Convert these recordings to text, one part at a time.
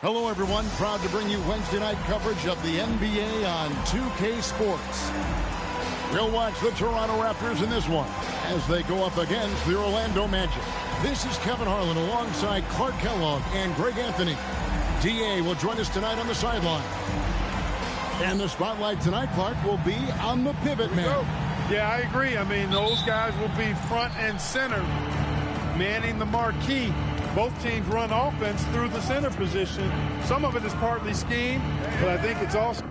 Hello, everyone. Proud to bring you Wednesday night coverage of the NBA on 2K Sports. We'll watch the Toronto Raptors in this one as they go up against the Orlando Magic. This is Kevin Harlan alongside Clark Kellogg and Greg Anthony. DA will join us tonight on the sideline. And the spotlight tonight, Clark, will be on the pivot man. Yeah, I agree. I mean, those guys will be front and center, manning the marquee. Both teams run offense through the center position. Some of it is partly scheme, but I think it's also...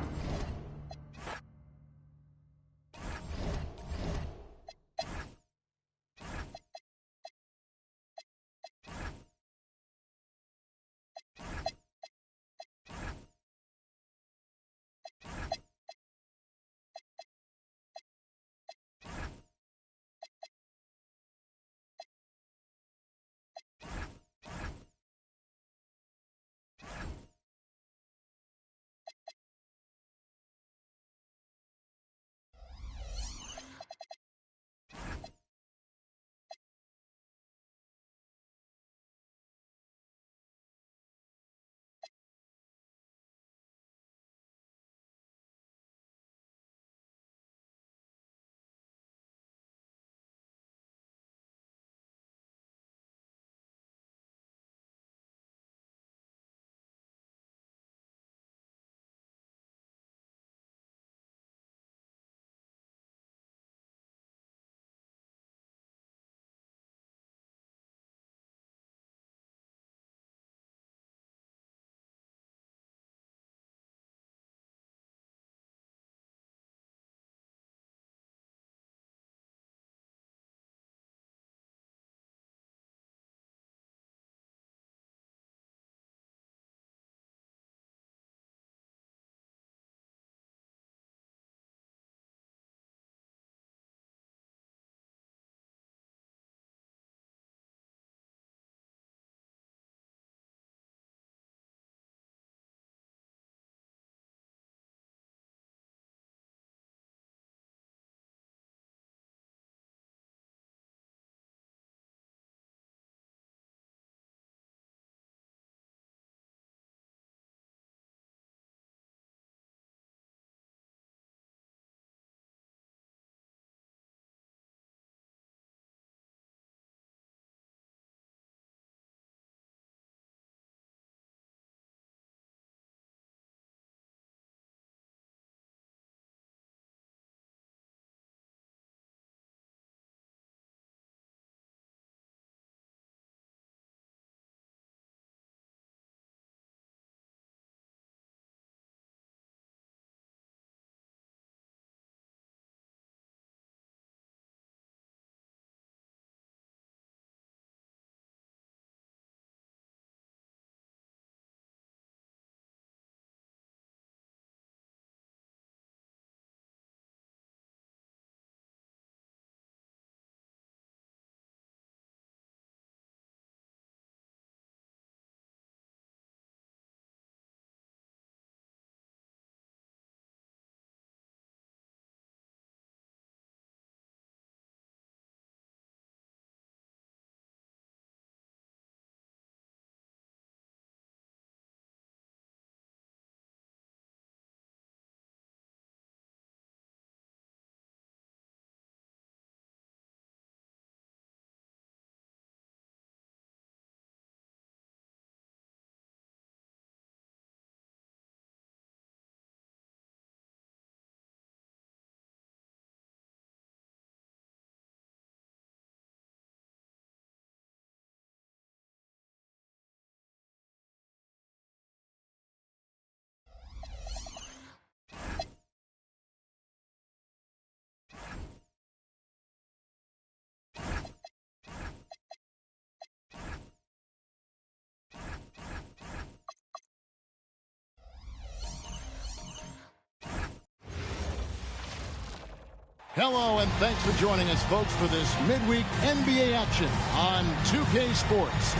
Hello, and thanks for joining us, folks, for this midweek NBA action on 2K Sports.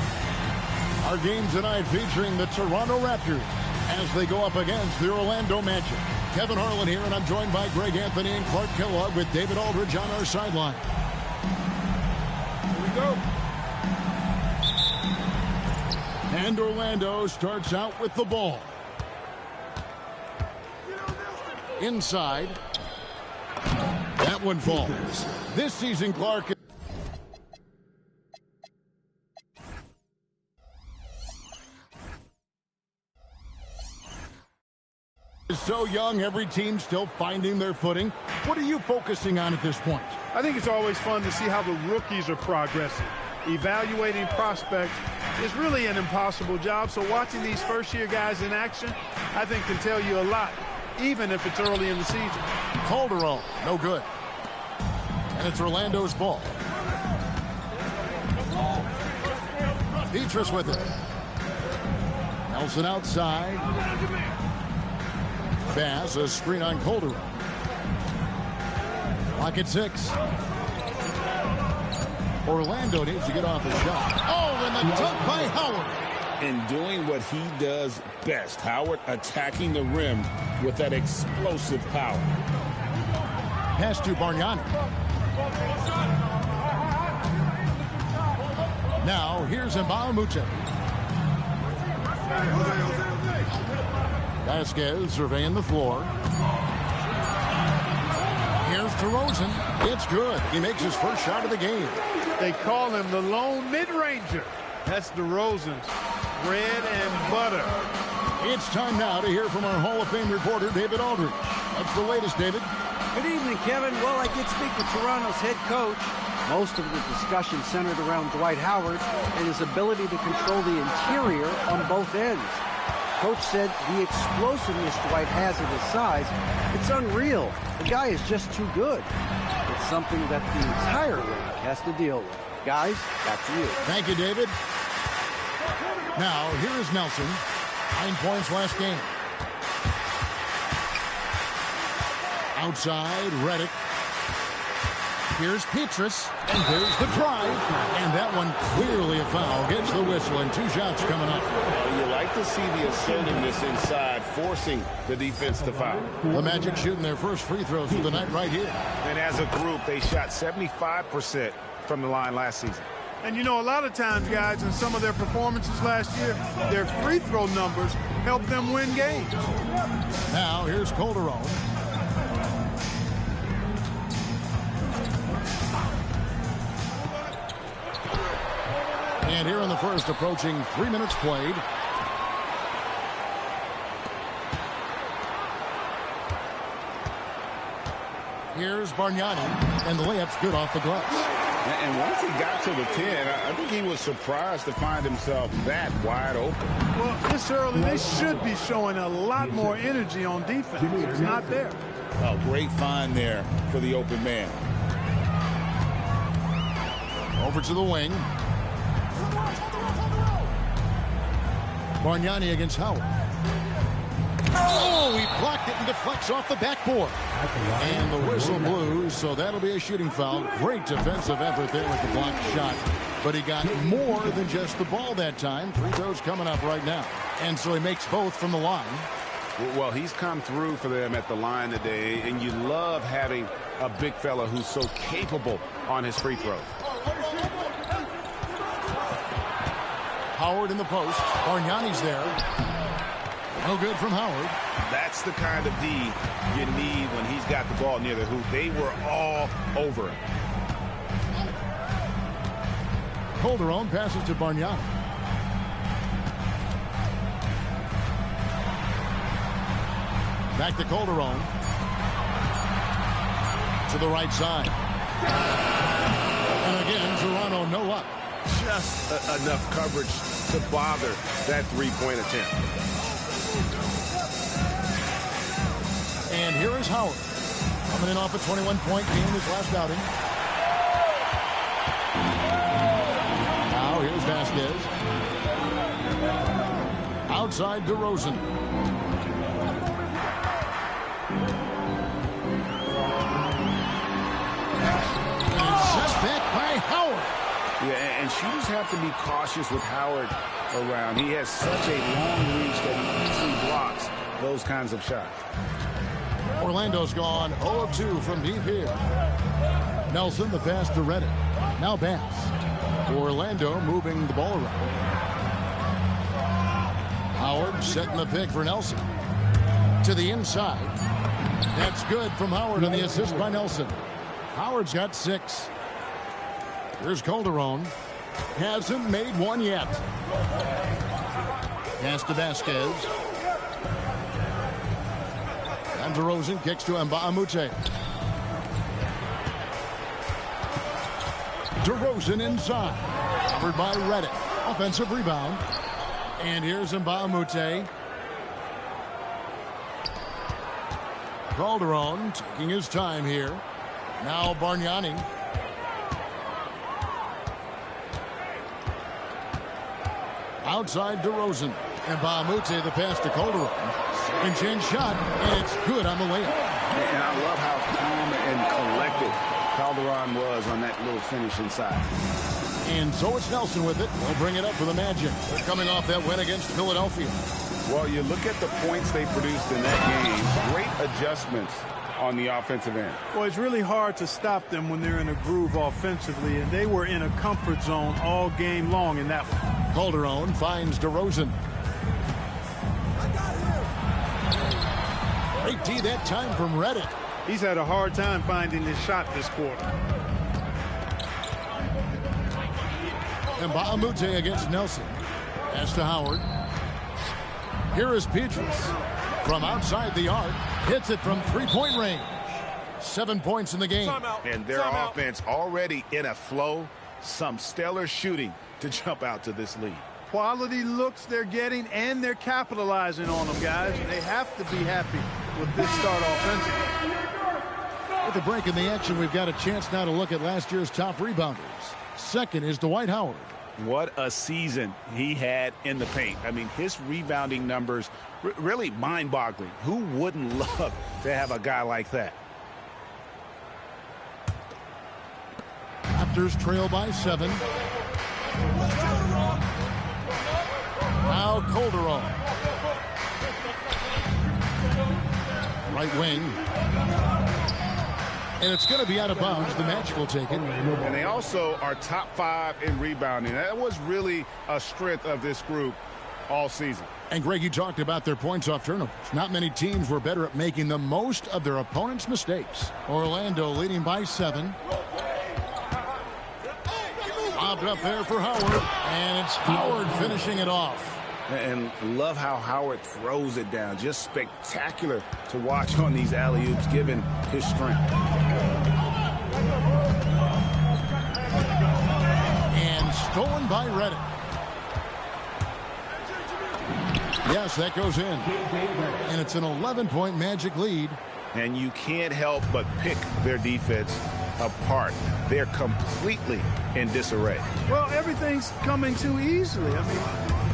Our game tonight featuring the Toronto Raptors as they go up against the Orlando Magic. Kevin Harlan here, and I'm joined by Greg Anthony and Clark Kellogg with David Aldridge on our sideline. Here we go. And Orlando starts out with the ball. Inside. That one falls. This season, Clark is so young. Every team still finding their footing. What are you focusing on at this point? I think it's always fun to see how the rookies are progressing. Evaluating prospects is really an impossible job, so watching these first-year guys in action, I think, can tell you a lot, even if it's early in the season. Calderon, no good. And it's Orlando's ball. Petrus with it. Nelson outside. Bass, a screen on Calderon. Lock at 6. Orlando needs to get off the shot. Oh, and the dunk by Howard. And doing what he does best. Howard attacking the rim with that explosive power. Pass to Bargnani. Now, here's Mbamute. Vasquez surveying the floor. Here's DeRozan. It's good. He makes his first shot of the game. They call him the lone mid-ranger. That's DeRozan's bread and butter. It's time now to hear from our Hall of Fame reporter, David Aldridge. What's the latest, David? Good evening, Kevin. Well, I did speak with Toronto's head coach. Most of the discussion centered around Dwight Howard and his ability to control the interior on both ends. Coach said the explosiveness Dwight has at his size, it's unreal. The guy is just too good. It's something that the entire league has to deal with. Guys, back to you. Thank you, David. Now, here is Nelson. 9 points last game. Outside, Redick. Here's Petrus, and there's the drive. And that one clearly a foul. Gets the whistle, and 2 shots coming up. You like to see the assertiveness inside, forcing the defense to foul. The Magic shooting their first free throws of the night right here. And as a group, they shot 75% from the line last season. And you know, a lot of times, guys, in some of their performances last year, their free throw numbers helped them win games. Now, here's Calderon. And here in the first, approaching 3 minutes played. Here's Bargnani, and the layup's good off the glass. And once he got to the 10, I think he was surprised to find himself that wide open. Well, this early, they should be showing a lot more energy on defense. It's not there. Oh, great find there for the open man. Over to the wing. Bargnani against Howard. Oh, he blocked it and deflects off the backboard. And the whistle blew, so that'll be a shooting foul. Great defensive effort there with the blocked shot. But he got more than just the ball that time. Free throws coming up right now. And so he makes both from the line. Well, he's come through for them at the line today, and you love having a big fella who's so capable on his free throws. Howard in the post. Bargnani's there. No good from Howard. That's the kind of D you need when he's got the ball near the hoop. They were all over him. Calderon passes to Bargnani. Back to Calderon. To the right side. And again, Toronto no up. Just enough coverage to bother that three-point attempt. And here is Howard. Coming in off a 21-point game his last outing. Now here's Vasquez. Outside DeRozan. And set back by Howard. Yeah, and shooters have to be cautious with Howard around. He has such a long reach that he easily blocks those kinds of shots. Orlando's gone 0 of 2 from deep here. Nelson, the pass to Redick. Now Bass. Orlando moving the ball around. Setting the pick for Nelson. To the inside. That's good from Howard on the assist by Nelson. Howard's got 6. Here's Calderon. Hasn't made one yet. Pass to Vasquez. And DeRozan kicks to Mbamute. DeRozan inside. Covered by Reddick. Offensive rebound. And here's Mbamute. Calderon taking his time here. Now Bargnani. Outside DeRozan. Mbamute the pass to Calderon. Second chance shot, and it's good on the layup. And I love how calm and collected Calderon was on that little finish inside. And so it's Nelson with it. They'll bring it up for the Magic. They're coming off that win against Philadelphia. Well, you look at the points they produced in that game. Great adjustments on the offensive end. Well, it's really hard to stop them when they're in a groove offensively, and they were in a comfort zone all game long in that one. Calderon finds DeRozan. Great D that time from Reddick. He's had a hard time finding his shot this quarter. Mbamute against Nelson. Pass to Howard. Here is Petrus from outside the arc. Hits it from three-point range. 7 points in the game. And their offense already in a flow. Some stellar shooting to jump out to this lead. Quality looks they're getting, and they're capitalizing on them, guys. They have to be happy with this start offensively. With the break in the action, we've got a chance now to look at last year's top rebounders. Second is Dwight Howard. What a season he had in the paint. I mean, his rebounding numbers really mind-boggling. Who wouldn't love to have a guy like that? Raptors trail by 7. Now Calderon. Right wing. And it's going to be out of bounds. The Magic will take it. And they also are top 5 in rebounding. That was really a strength of this group all season. And Greg, you talked about their points off turnovers. Not many teams were better at making the most of their opponent's mistakes. Orlando leading by 7. Lobbed up there for Howard. And it's Howard finishing it off. And love how Howard throws it down. Just spectacular to watch on these alley-oops, given his strength. And stolen by Reddick. Yes, that goes in. And it's an 11-point Magic lead. And you can't help but pick their defense apart. They're completely in disarray. Well, everything's coming too easily. I mean,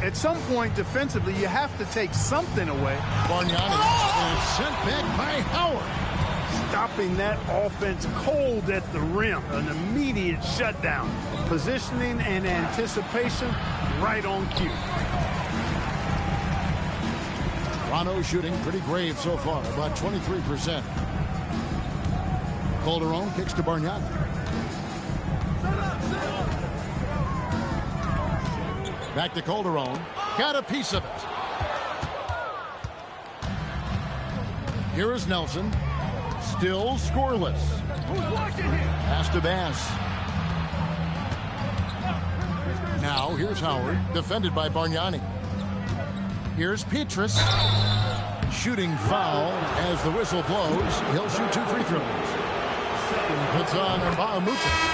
at some point defensively, you have to take something away. Bargnani and sent back by Howard. Stopping that offense cold at the rim. An immediate shutdown. Positioning and anticipation right on cue. Toronto shooting pretty grave so far, about 23%. Calderon kicks to Bargnani. Back to Calderon. Got a piece of it. Here is Nelson. Still scoreless. Pass to Bass. Now here's Howard. Defended by Bargnani. Here's Petrus. Shooting foul as the whistle blows. He'll shoot 2 free throws. Puts on Mbamute.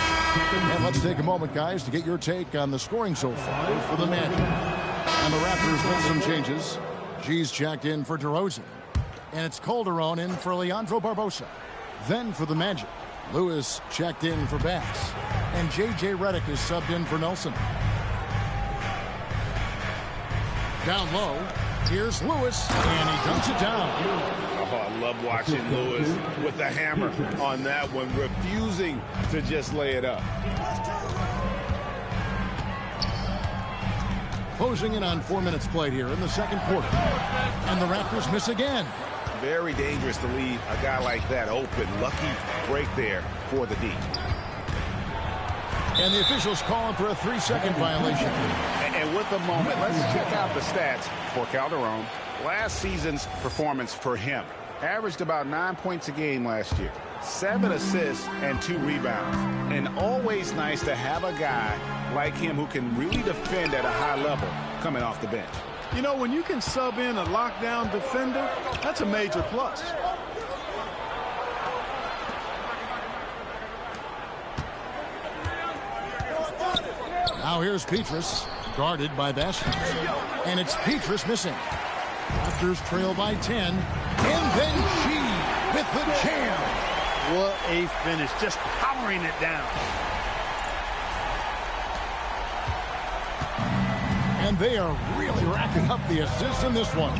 And let's take a moment, guys, to get your take on the scoring so far for the Magic. And the Raptors with some changes. G's checked in for DeRozan. And it's Calderon in for Leandro Barbosa. Then for the Magic, Lewis checked in for Bass. And J.J. Reddick is subbed in for Nelson. Down low, here's Lewis, and he dunks it down. Oh, I love watching Lewis with the hammer on that one, refusing to just lay it up. Closing in on 4 minutes played here in the second quarter. And the Raptors miss again. Very dangerous to leave a guy like that open. Lucky break there for the D. And the officials calling for a 3-second violation. And with the moment, let's check out the stats for Calderon. Last season's performance for him averaged about 9 points a game last year, 7 assists and 2 rebounds. And always nice to have a guy like him who can really defend at a high level coming off the bench. You know, when you can sub in a lockdown defender, that's a major plus. Now here's Petrus, guarded by Vasquez. And it's Petrus missing. Raptors trail by 10. And then she with the jam. What a finish, just powering it down. And they are really racking up the assists in this one.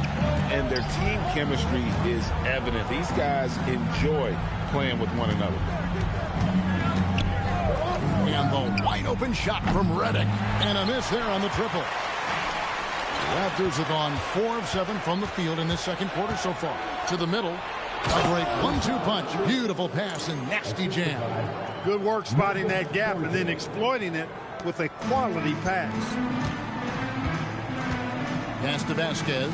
And their team chemistry is evident. These guys enjoy playing with one another. And the wide open shot from Redick. And a miss there on the triple. Raptors have gone 4 of 7 from the field in this second quarter so far. To the middle. A great 1-2 punch. Beautiful pass and nasty jam. Good work spotting that gap and then exploiting it with a quality pass. Pass to Vasquez.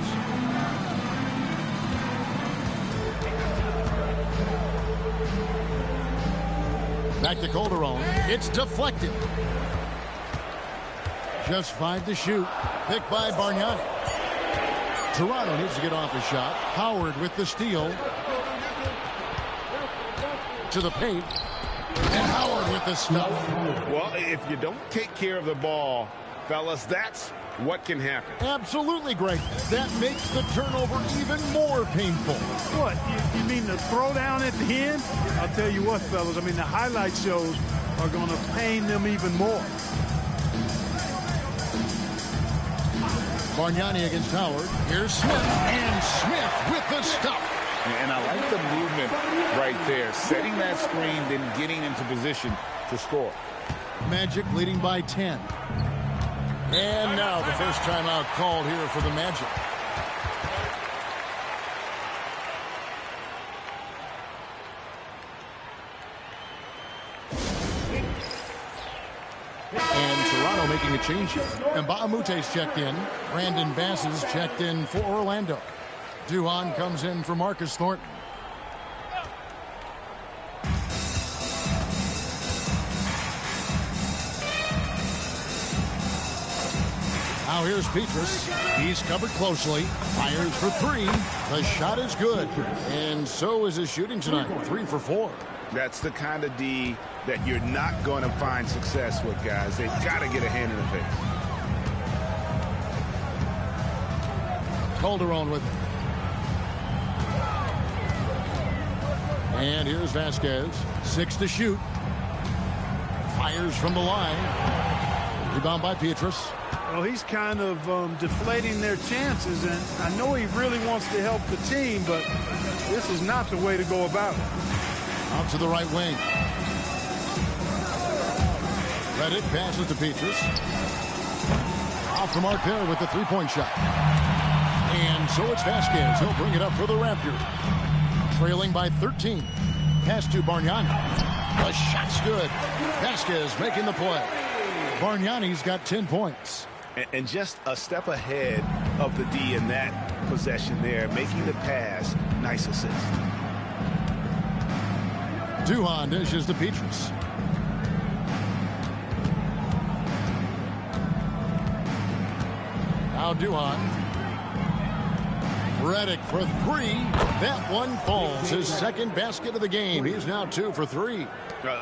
Back to Calderon. It's deflected. Just 5 to shoot. Picked by Bargnani. Toronto needs to get off a shot. Howard with the steal. To the paint. And Howard with the stuff. Well, if you don't take care of the ball, fellas, that's what can happen. Absolutely, Greg. That makes the turnover even more painful. What, you mean the throwdown at the end? I'll tell you what, fellas, I mean, the highlight shows are going to pain them even more. Bargnani against Howard. Here's Smith. And Smith with the stuff. And I like the movement right there. Setting that screen, then getting into position to score. Magic leading by 10. And now the first timeout called here for the Magic. And Toronto making a change here. And Mbaamute's checked in. Brandon Bass is checked in for Orlando. Duhon comes in for Marcus Thornton. Now here's Petrus. He's covered closely. Fires for 3. The shot is good. And so is his shooting tonight. 3 for 4. That's the kind of D that you're not going to find success with, guys. They've got to get a hand in the face. Calderon with it. And here's Vasquez. 6 to shoot. Fires from the line. Rebound by Petrus. Well, he's kind of deflating their chances, and I know he really wants to help the team, but this is not the way to go about it. Out to the right wing. Redick passes to Petrus. Off the mark there with the 3-point shot. And so it's Vasquez. He'll bring it up for the Raptors. Trailing by 13. Pass to Bargnani. The shot's good. Vasquez making the play. Bargnani's got 10 points. And just a step ahead of the D in that possession there, making the pass. Nice assist. Duhon dishes to Petrus. Now Duhon. Redick for 3. That one falls. His second basket of the game. He's now 2 for 3.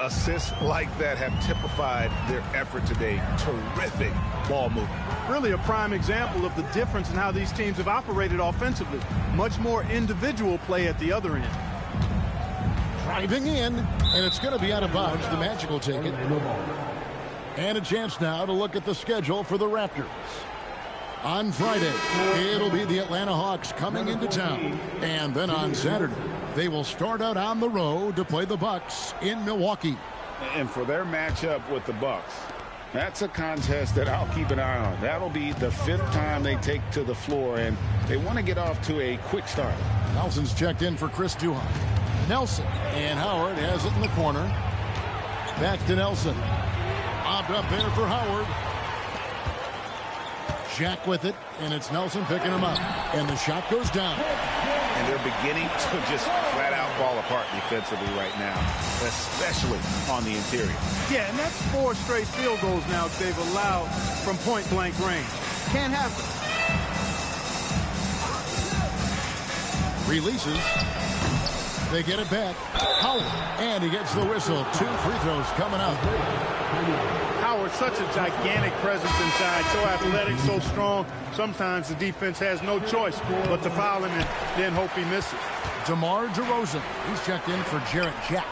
Assists like that have typified their effort today. Terrific ball movement. Really a prime example of the difference in how these teams have operated offensively. Much more individual play at the other end. Driving in, and it's going to be out of bounds. The Magic will take it. And a chance now to look at the schedule for the Raptors. On Friday, it'll be the Atlanta Hawks coming into town. And then on Saturday, they will start out on the road to play the Bucks in Milwaukee. And for their matchup with the Bucks, that's a contest that I'll keep an eye on. That'll be the 5th time they take to the floor, and they want to get off to a quick start. Nelson's checked in for Chris Duhon. Nelson, and Howard has it in the corner. Back to Nelson. lobbed up there for Howard. Jack with it, and it's Nelson picking him up. And the shot goes down. And they're beginning to just flat out fall apart defensively right now, especially on the interior. Yeah, and that's 4 straight field goals now they've allowed from point-blank range. Can't happen. Releases. They get it back. Howard, and he gets the whistle. 2 free throws coming up. Howard, such a gigantic presence inside, so athletic, so strong. Sometimes the defense has no choice but to foul him and then hope he misses. DeMar DeRozan, he's checked in for Jarrett Jack.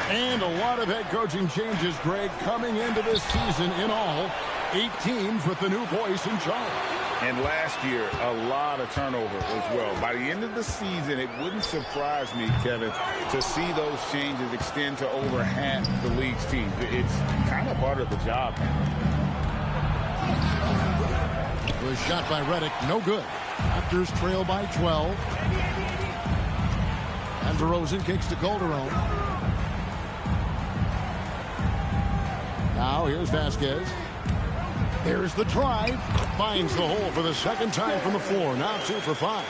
And a lot of head coaching changes, Greg, coming into this season in all. 8 teams with the new voice in charge. And last year, a lot of turnover as well. By the end of the season, it wouldn't surprise me, Kevin, to see those changes extend to over half the league's teams. It's kind of part of the job. Was shot by Reddick, no good. Raptors trail by 12. And DeRozan kicks to Calderon. Now here's Vasquez. There's the drive. Finds the hole for the second time from the floor. Now 2 for 5.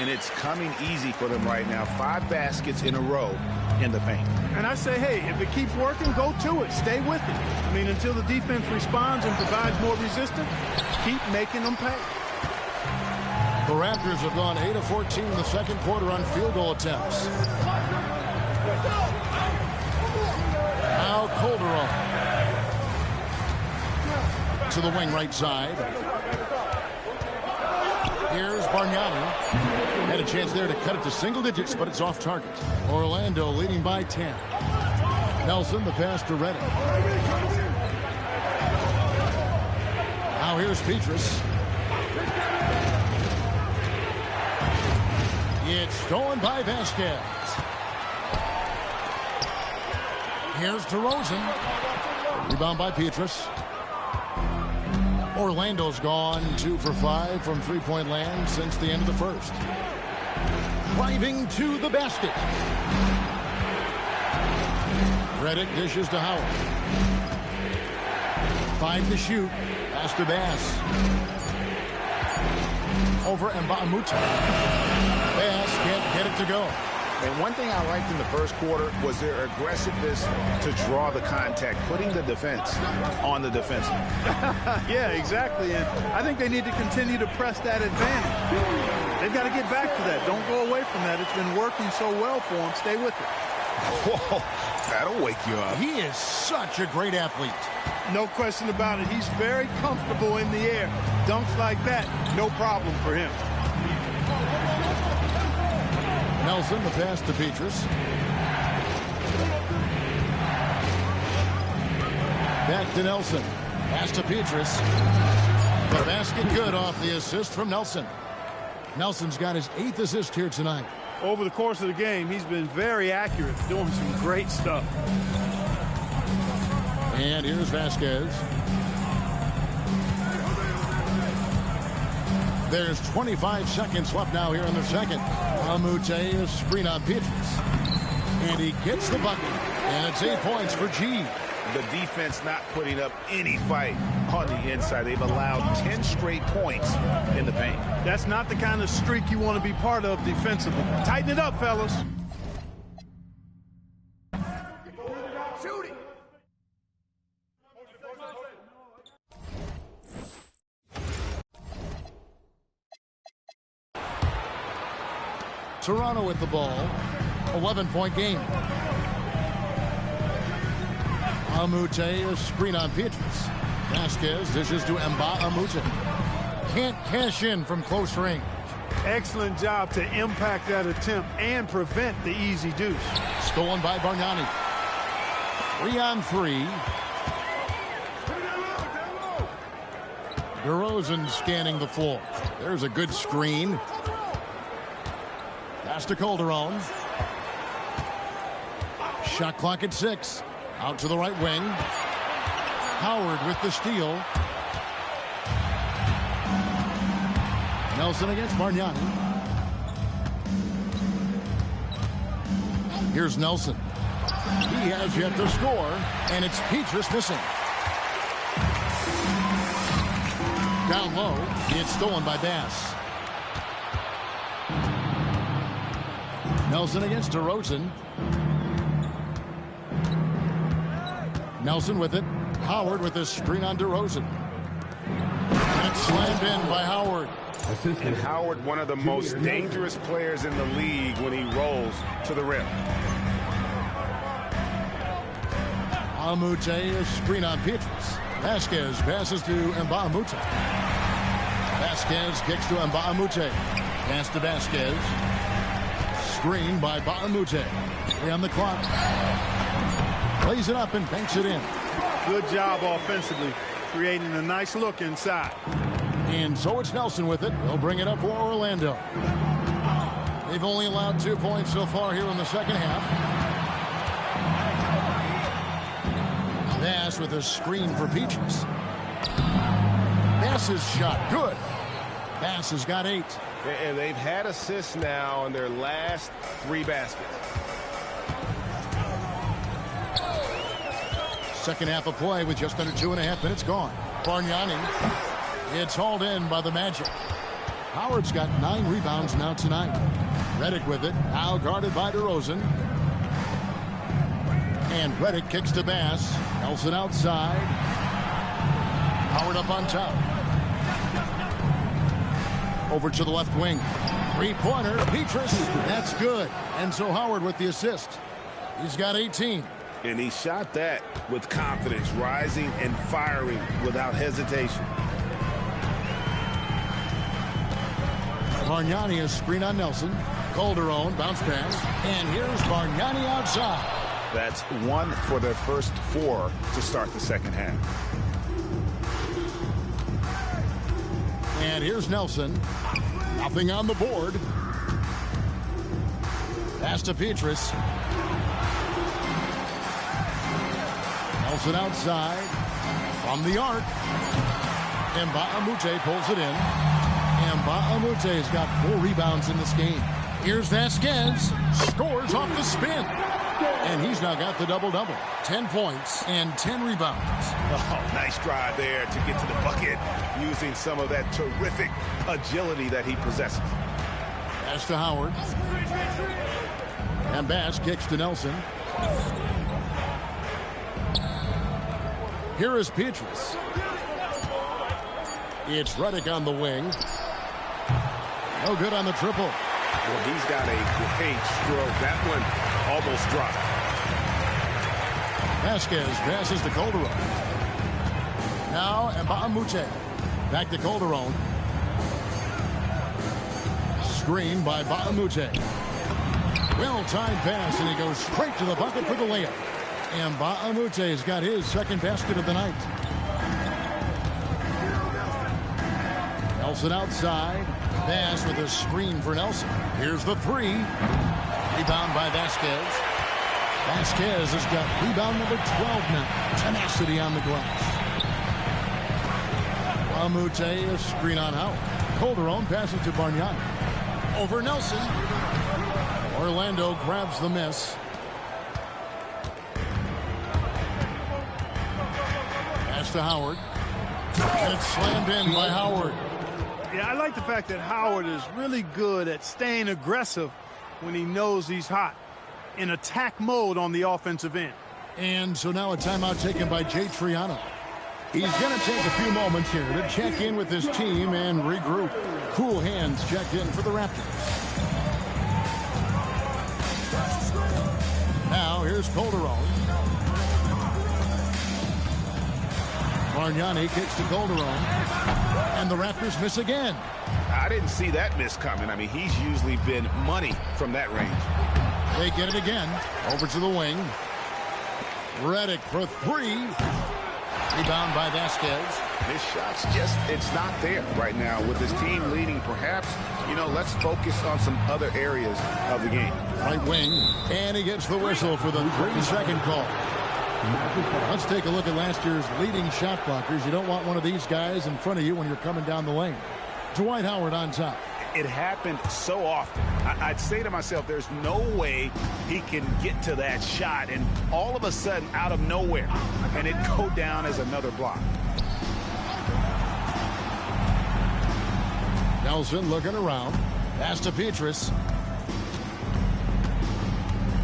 And it's coming easy for them right now. 5 baskets in a row in the paint. And I say, hey, if it keeps working, go to it. Stay with it. I mean, until the defense responds and provides more resistance, keep making them pay. The Raptors have gone 8 of 14 in the second quarter on field goal attempts. Now Calderon. To the wing right side. Here's Bargnani. Had a chance there to cut it to single digits, but it's off target. Orlando leading by 10. Nelson, the pass to Reddick. Now here's Petrus. It's stolen by Vasquez. Here's DeRozan. Rebound by Petrus. Orlando's gone 2 for 5 from three-point land since the end of the first. Driving to the basket. Reddick dishes to Howard. 5 to shoot. Pass to Bass. Over Mbamute. Bass can't get it to go. And one thing I liked in the first quarter was their aggressiveness to draw the contact, putting the defense on the defensive. Yeah, exactly. And I think they need to continue to press that advantage. They've got to get back to that. Don't go away from that. It's been working so well for them. Stay with it. Whoa, that'll wake you up. He is such a great athlete. No question about it. He's very comfortable in the air. Dunks like that, no problem for him. Nelson, the pass to Petrus. Back to Nelson. Pass to Petrus. The basket good off the assist from Nelson. Nelson's got his 8th assist here tonight. Over the course of the game, he's been very accurate, doing some great stuff. And here's Vasquez. There's 25 seconds left now here in the second. Mbamute is screen on Petrus. And he gets the bucket. And it's 8 points for G. The defense not putting up any fight on the inside. They've allowed 10 straight points in the paint. That's not the kind of streak you want to be part of defensively. Tighten it up, fellas. Toronto with the ball. 11-point game. Mbamute is screen on Petrus. Vasquez dishes to Mbamute. Can't cash in from close range. Excellent job to impact that attempt and prevent the easy deuce. Stolen by Bargnani. 3-on-3. DeRozan scanning the floor. There's a good screen. Pass to Calderon. Shot clock at 6. Out to the right wing. Howard with the steal. Nelson against Bargnani. Here's Nelson. He has yet to score, and it's Petrus missing. Down low. It's stolen by Bass. Nelson against DeRozan. Nelson with it. Howard with the screen on DeRozan. And it's slammed in by Howard. And Howard, one of the most dangerous players in the league when he rolls to the rim. Mbamute is screen on Petrus. Vasquez passes to Mbamute. Vasquez kicks to Mbamute. Pass to Vasquez. Screen by Mbamute. 3 on the clock. Plays it up and banks it in. Good job offensively, creating a nice look inside. And so it's Nelson with it. He'll bring it up for Orlando. They've only allowed 2 points so far here in the second half. Bass with a screen for Petrus. Bass's shot, good. Bass has got 8. And they've had assists now on their last 3 baskets. Second half of play with just under 2.5 minutes gone. Bargnani. It's hauled in by the Magic. Howard's got 9 rebounds now tonight. Redick with it. Now guarded by DeRozan. And Redick kicks to Bass. Nelson outside. Howard up on top. Over to the left wing. 3-pointer. Petrus. That's good. And so Howard with the assist. He's got 18. And he shot that with confidence, rising and firing without hesitation. Bargnani is screen on Nelson. Calderon bounce pass. And here's Bargnani outside. That's 1 for their first 4 to start the second half. And here's Nelson. Nothing on the board. Pass to Petrus. Nelson outside. From the arc. Mbamute pulls it in. Mbamute has got 4 rebounds in this game. Here's Vasquez. Scores off the spin. And he's now got the double-double. 10 points and 10 rebounds. Oh, nice drive there to get to the bucket using some of that terrific agility that he possesses. Pass to Howard. And Bass kicks to Nelson. Here is Petrus. It's Redick on the wing. No good on the triple. Well, he's got a great stroke. That one almost dropped. Vasquez passes to Calderon. Now Mbamute. Back to Calderon. Screen by Mbamute. Well-timed pass, and he goes straight to the bucket for the layup. And Mbamute has got his second basket of the night. Nelson outside. Bass with a screen for Nelson. Here's the 3. Rebound by Vasquez. Vasquez has got rebound number 12 now. Tenacity on the glass. Mbamute a screen on Howard. Calderon passes to Bargnani. Over Nelson. Orlando grabs the miss. Pass to Howard. And it's slammed in by Howard. Yeah, I like the fact that Howard is really good at staying aggressive when he knows he's hot. In attack mode on the offensive end. And so now a timeout taken by Jay Triano. He's going to take a few moments here to check in with his team and regroup. Cool hands checked in for the Raptors. Now here's Calderon. Bargnani kicks to Calderon. And the Raptors miss again. I didn't see that miss coming. I mean, he's usually been money from that range. They get it again. Over to the wing. Redick for 3. Rebound by Vasquez. His shot's just, it's not there right now. With his team leading, perhaps, let's focus on some other areas of the game. Right wing. And he gets the whistle for the 3-second call. Let's take a look at last year's leading shot blockers. You don't want one of these guys in front of you when you're coming down the lane. Dwight Howard on top. It happened so often. I'd say to myself, there's no way he can get to that shot, and all of a sudden, out of nowhere, and it go down as another block. Nelson looking around. Pass to Petrus.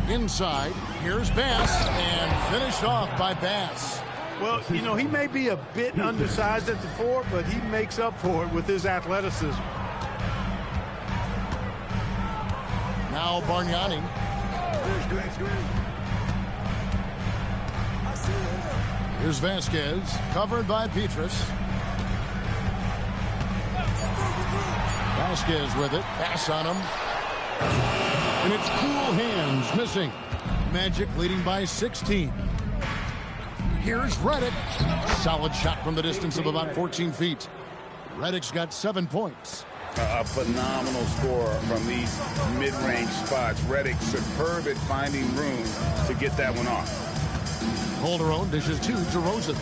Inside. Here's Bass. And finished off by Bass. Well, you know, he may be a bit undersized at the 4, but he makes up for it with his athleticism. Now Bargnani. Here's Vasquez, covered by Petrus. Vasquez with it, pass on him. And it's cool hands missing. Magic leading by 16. Here's Redick. Solid shot from the distance of about 14 feet. Redick's got 7 points. A phenomenal score from these mid-range spots. Redick superb at finding room to get that one off. Calderon dishes to DeRozan.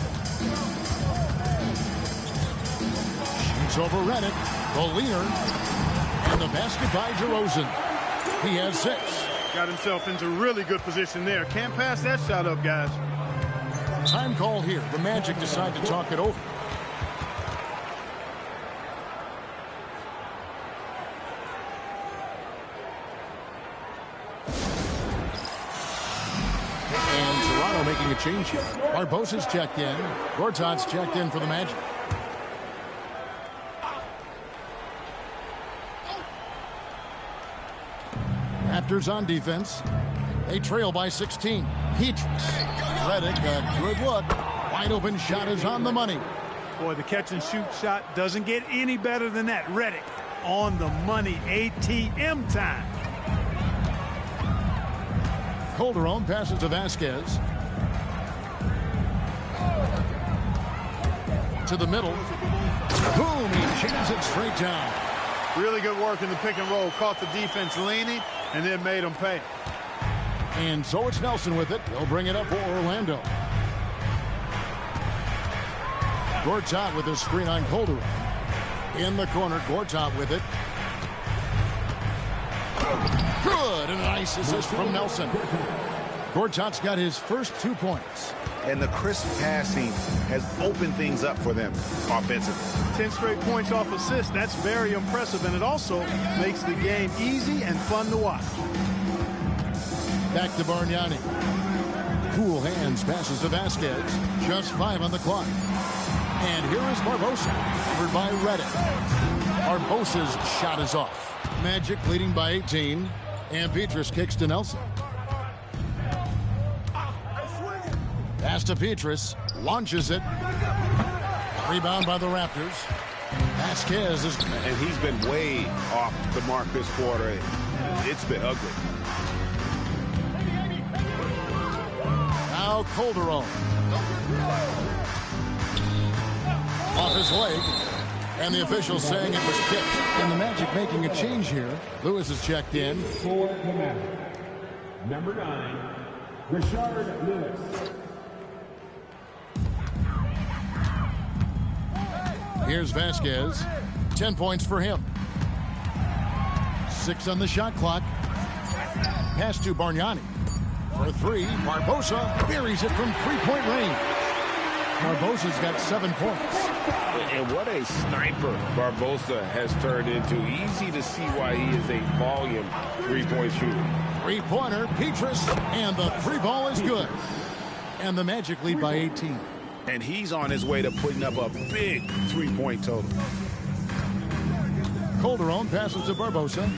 Shoots over Redick. The leaner. And the basket by DeRozan. He has 6. Got himself into really good position there. Can't pass that shot up, guys. Time call here. The Magic decide to talk it over. And Toronto making a change here. Barbosa's checked in. Gortat's checked in for the Magic. Raptors on defense. They trail by 16. Petrus. Redick, a good look. Wide open shot is on the money. Boy, the catch and shoot shot doesn't get any better than that. Redick on the money. ATM time. Calderon passes to Vasquez. To the middle. Boom! He jams it straight down. Really good work in the pick and roll. Caught the defense leaning and then made them pay. And so it's Nelson with it. He'll bring it up for Orlando. Gortat with his screen on Calderon. In the corner, Gortat with it. Good, and a nice assist from Nelson. Gortat's got his first 2 points. And the crisp passing has opened things up for them offensively. 10 straight points off assist. That's very impressive, and it also makes the game easy and fun to watch. Back to Bargnani. Cool hands, passes to Vasquez. Just 5 on the clock. And here is Barbosa, covered by Redick. Barbosa's shot is off. Magic leading by 18. And Petrus kicks to Nelson. Pass to Petrus. Launches it. Rebound by the Raptors. Vasquez is... And he's been way off the mark this quarter. It's been ugly. Now Calderon. Off his leg. And the officials saying it was kicked. And the Magic making a change here. Lewis is checked in. For the Magic, number 9, Richard Lewis. Here's Vasquez. 10 points for him. 6 on the shot clock. Pass to Bargnani. For 3, Barbosa buries it from three-point range. Barbosa's got 7 points. And what a sniper Barbosa has turned into. Easy to see why he is a volume three-point shooter. Three-pointer, Petrus, and the 3 ball is good. And the Magic lead by 18. And he's on his way to putting up a big 3-point total. Calderon passes to Barbosa.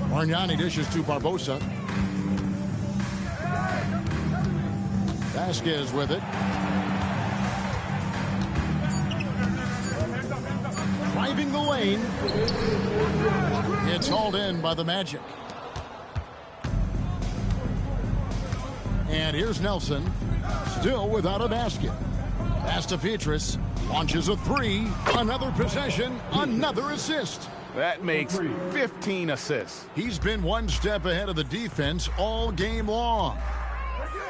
Bargnani dishes to Barbosa. Vasquez with it. Driving the lane. It's hauled in by the Magic. And here's Nelson. Still without a basket. Pass to Petrus. Launches a 3. Another possession. Another assist. That makes 15 assists. He's been one step ahead of the defense all game long.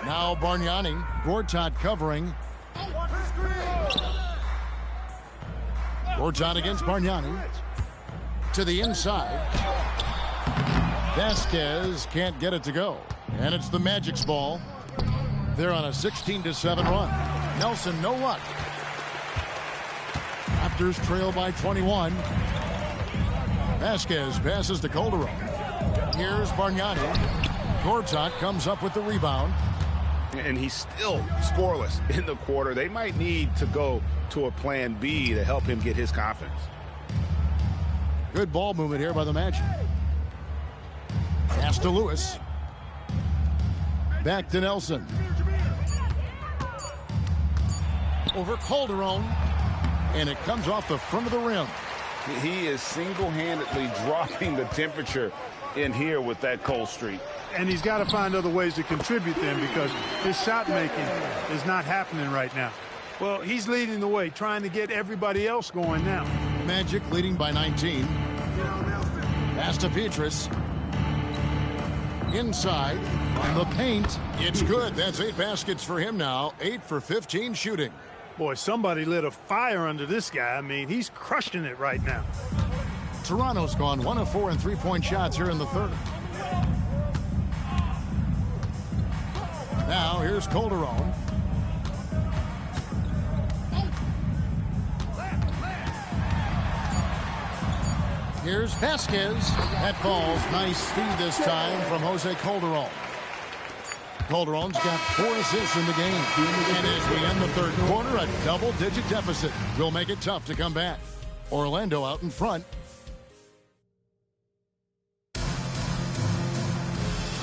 Now Bargnani. Gortat covering. Gortat against Bargnani. To the inside. Vasquez can't get it to go. And it's the Magic's ball. They're on a 16-7 run. Nelson, no luck. Raptors trail by 21. Vasquez passes to Calderon. Here's Bargnani. Gortat comes up with the rebound. And he's still scoreless in the quarter. They might need to go to a plan B to help him get his confidence. Good ball movement here by the Magic. Pass to Lewis. Back to Nelson. Over Calderon. And it comes off the front of the rim. He is single-handedly dropping the temperature in here with that cold streak. And he's got to find other ways to contribute then, because his shot making is not happening right now. Well, he's leading the way, trying to get everybody else going now. Magic leading by 19. Pass to Petrus. Inside on the paint. It's good. That's 8 baskets for him now. 8 for 15 shooting. Boy, somebody lit a fire under this guy. I mean, he's crushing it right now. Toronto's gone 1 of 4 in three-point shots here in the third. Now here's Calderon. Here's Vasquez. That falls. Nice feed this time from Jose Calderon. Calderon's got 4 assists in the game. And as we end the third quarter, a double-digit deficit will make it tough to come back. Orlando out in front.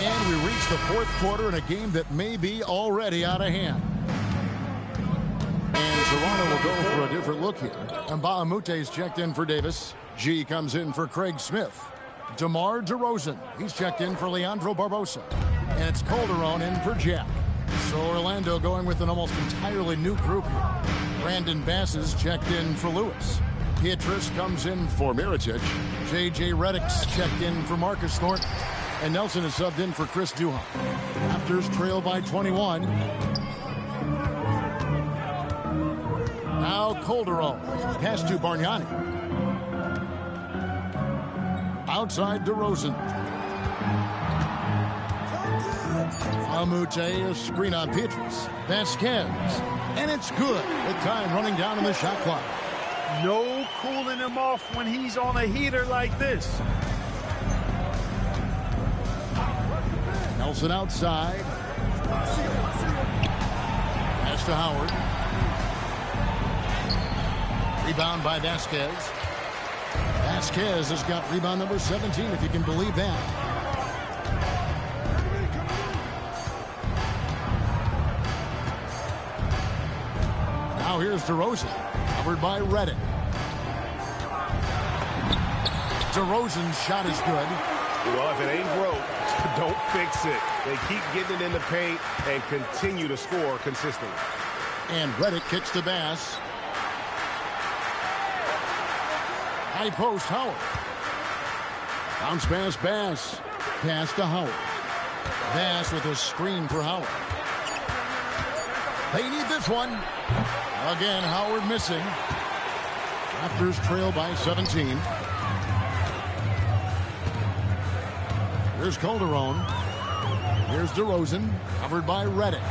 And we reach the fourth quarter in a game that may be already out of hand. And Toronto will go for a different look here. Mbaamute's checked in for Davis. G comes in for Craig Smith. DeMar DeRozan, he's checked in for Leandro Barbosa. And it's Calderon in for Jack. So Orlando going with an almost entirely new group here. Brandon Bass is checked in for Lewis. Petrus comes in for Mirotic. J.J. Redick's checked in for Marcus Thornton. And Nelson is subbed in for Chris Duhon. Raptors trail by 21. Now Calderon. Pass to Bargnani. Outside DeRozan. Amute, a screen on Petrus. Vasquez. And it's good. The time running down in the shot clock. No cooling him off when he's on a heater like this. Nelson outside. Pass to Howard. Rebound by Vasquez. Vasquez has got rebound number 17, if you can believe that. Now here's DeRozan, covered by Redick. DeRozan's shot is good. Well, if it ain't broke, don't fix it. They keep getting it in the paint and continue to score consistently. And Redick kicks to Bass. High post, Howard. Bounce pass, Bass. Pass to Howard. Bass with a screen for Howard. They need this one. Again, Howard missing. Raptors trail by 17. Here's Calderon. Here's DeRozan, covered by Redick.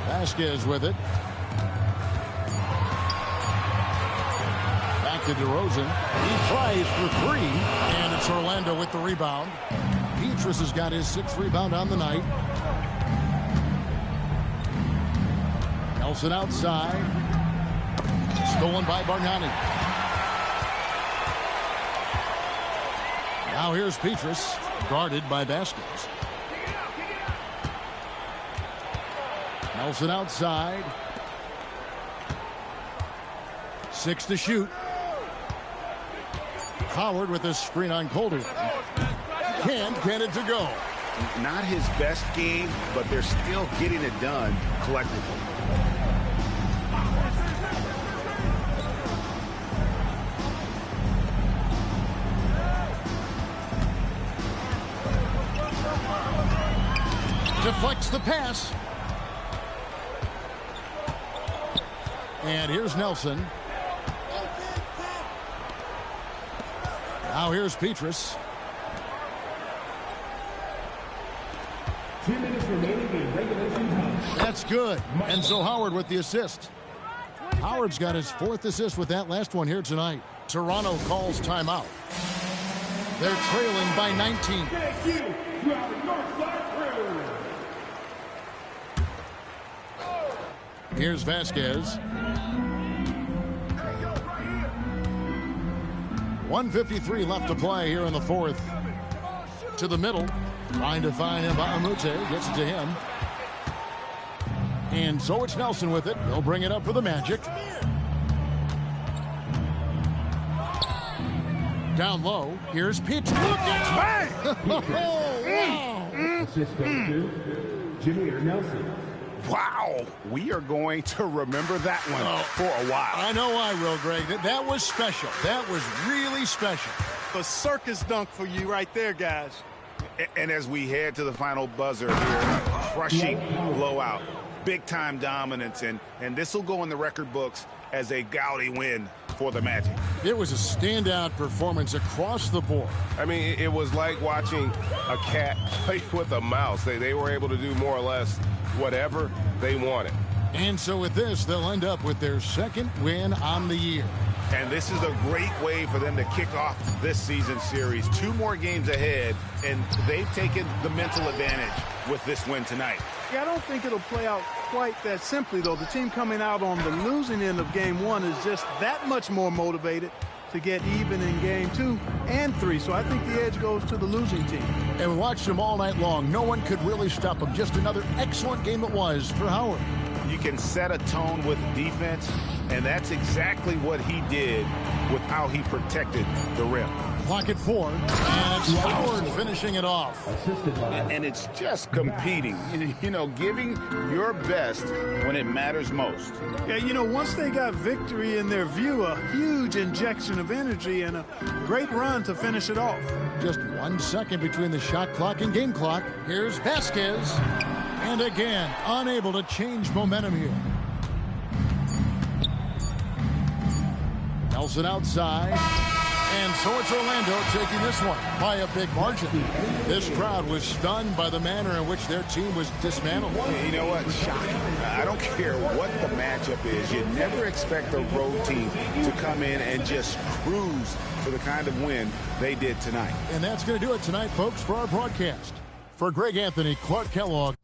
Vasquez with it. Back to DeRozan. He tries for 3, and it's Orlando with the rebound. Petrus has got his 6th rebound on the night. Nelson outside. Stolen by Bargnani. Now here's Petrus, guarded by Vasquez. Nelson outside. 6 to shoot. Howard with a screen on Calderon. Can't get it to go. Not his best game, but they're still getting it done collectively. Deflects the pass. And here's Nelson. Now here's Petrus. 2 minutes remaining in regulation time. That's good. And so Howard with the assist. Howard's got his 4th assist with that last one here tonight. Toronto calls timeout. They're trailing by 19. Thank you to our Northside crew. Here's Vasquez. 1:53 left to play here in the 4th. To the middle. Trying to find Mbamute. Gets it to him. And so it's Nelson with it. He'll bring it up for the Magic. Down low. Here's Pete. Look out! Wow! Assist goes to Jimmy Nelson. Wow, we are going to remember that one for a while. I know I will, Greg. That was special. That was really special. A circus dunk for you right there, guys. And as we head to the final buzzer here, crushing blowout, big-time dominance, and this will go in the record books as a gaudy win for the Magic. It was a standout performance across the board. I mean, it was like watching a cat play with a mouse. They were able to do more or less whatever they wanted. And so with this, they'll end up with their 2nd win on the year. And this is a great way for them to kick off this season series. 2 more games ahead, and they've taken the mental advantage with this win tonight. Yeah, I don't think it'll play out quite that simply, though. The team coming out on the losing end of game 1 is just that much more motivated to get even in game 2 and 3. So I think the edge goes to the losing team. And we watched them all night long. No one could really stop them. Just another excellent game it was for Howard. You can set a tone with defense, and that's exactly what he did with how he protected the rim. Clock at 4, and it's Howard finishing it off. And it's just competing, you know, giving your best when it matters most. Yeah, you know, once they got victory in their view, a huge injection of energy and a great run to finish it off. Just 1 second between the shot clock and game clock. Here's Vasquez. And again, unable to change momentum here. Nelson outside. And so it's Orlando taking this one by a big margin. This crowd was stunned by the manner in which their team was dismantled. You know what? Shocking. I don't care what the matchup is. You never expect a road team to come in and just cruise for the kind of win they did tonight. And that's going to do it tonight, folks, for our broadcast. For Greg Anthony, Clark Kellogg.